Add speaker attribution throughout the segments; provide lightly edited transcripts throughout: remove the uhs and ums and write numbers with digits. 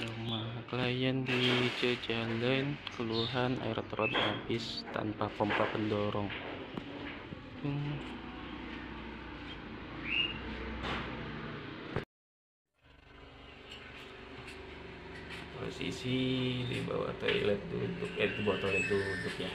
Speaker 1: Rumah klien di Cijalin, keluhan air trot habis tanpa pompa pendorong. Posisi di bawah toilet duduk, di bawah toilet duduk ya.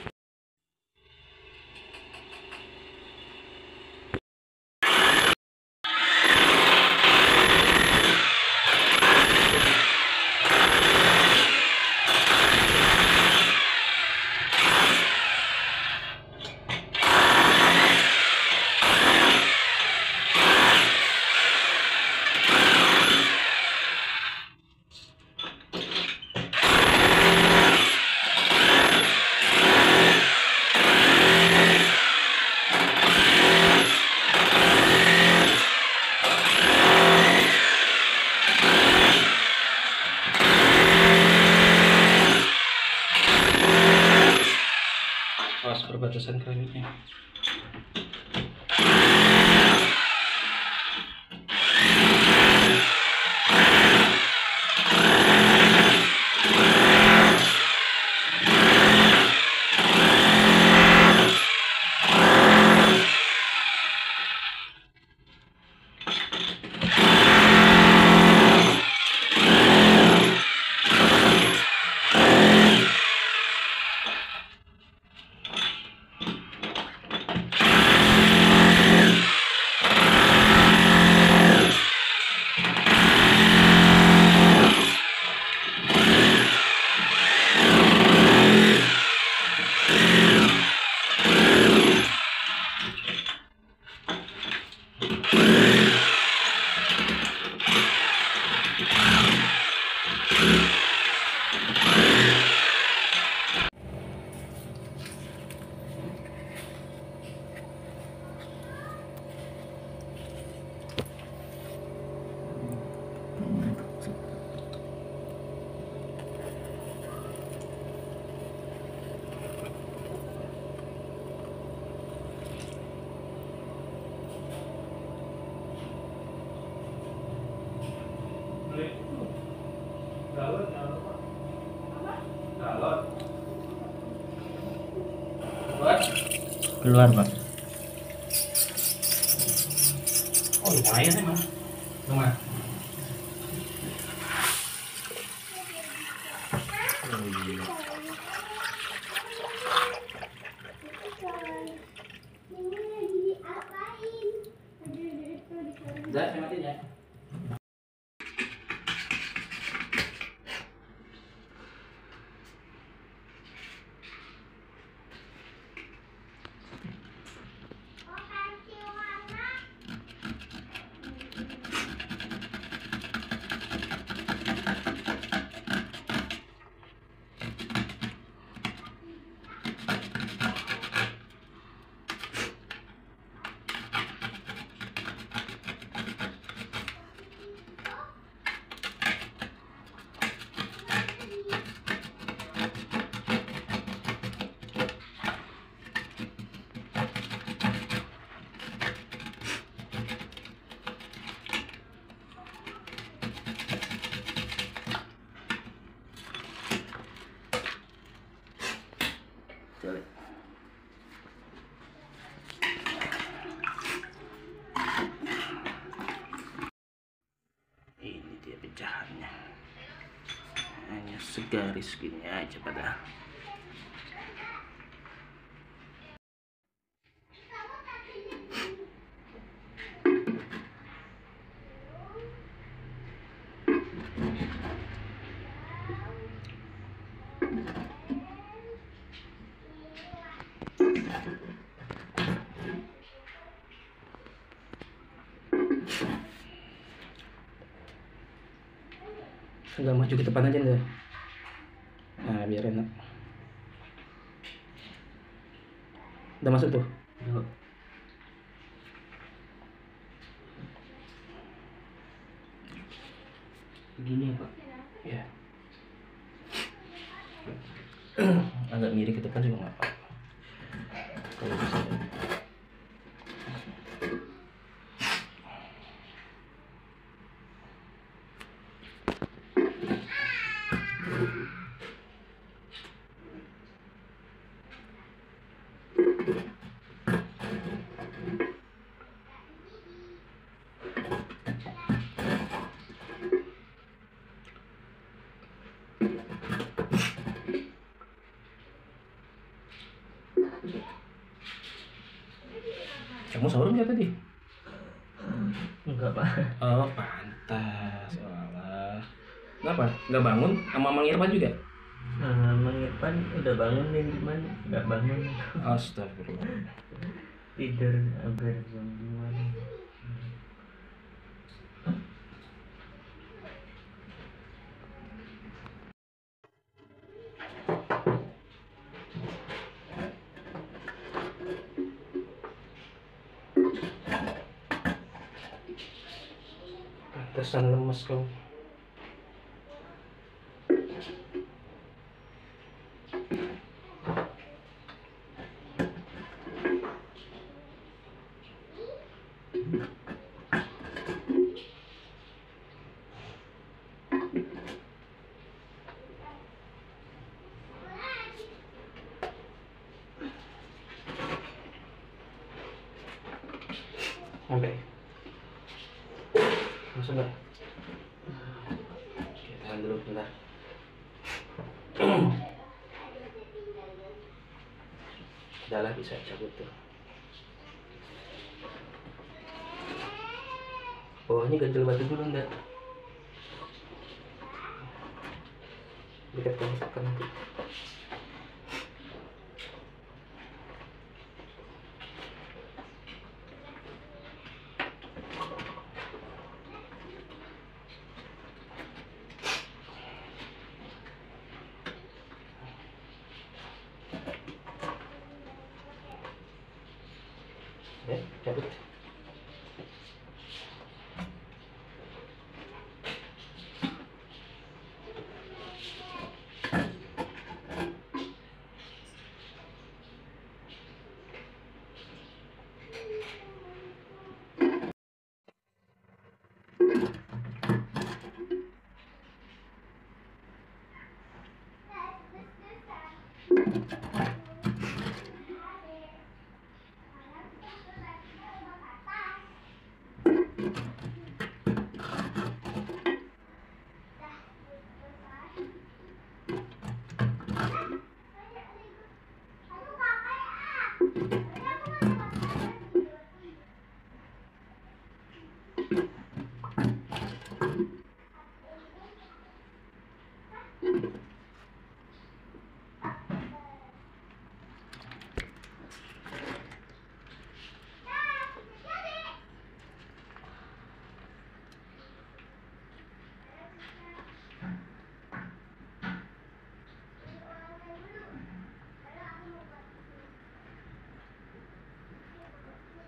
Speaker 1: Awas perbatasan keramiknya. Keluar, Pak. Oh, lumayan emang. Lumayan. Oh, iya. Udah, saya matiin ya. Ini dia pecahannya, hanya segaris gini aja pada. Agak maju ke depan aja nih. Nah, biar enak. Udah masuk tuh? Udah. Begini ya, Pak? Ya. Agak miring ke depan juga nggak apa-apa. Kalau bisa. Kamu sahur nggak tadi?
Speaker 2: Enggak, Pak.
Speaker 1: Oh, pantas. Walah. Kenapa? Nggak bangun sama Mang Irfan juga?
Speaker 2: Mang Irfan udah bangun nih, cuman nggak bangun.
Speaker 1: Astagfirullah.
Speaker 2: Tidur hampir jam 5 nih.
Speaker 1: Pantesan lemes kamu. Sampai. Masuk nggak? Oke, tahan dulu bentar. Udah lah, bisa cabut tuh. Bawahnya ganjel batu dulu enggak? Dekat kontakkan nanti. Ya, cabut.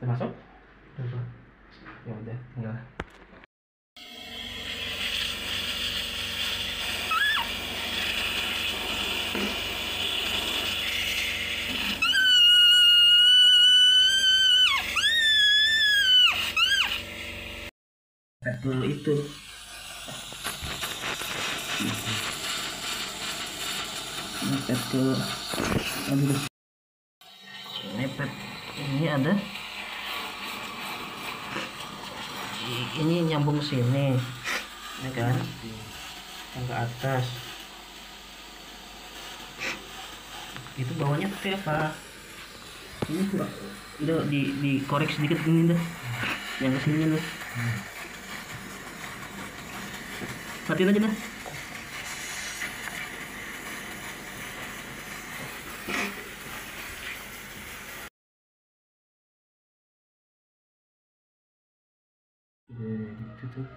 Speaker 1: Udah masuk?
Speaker 2: Udah.
Speaker 1: Ya udah, enggak. Dulu itu mepet ke mepet ini ada ini nyambung sini ini kan yang ke atas itu bawahnya pakai apa ini udah dikorek sedikit ini dah yang kesini dah matiin aja dah. Gitu tuh.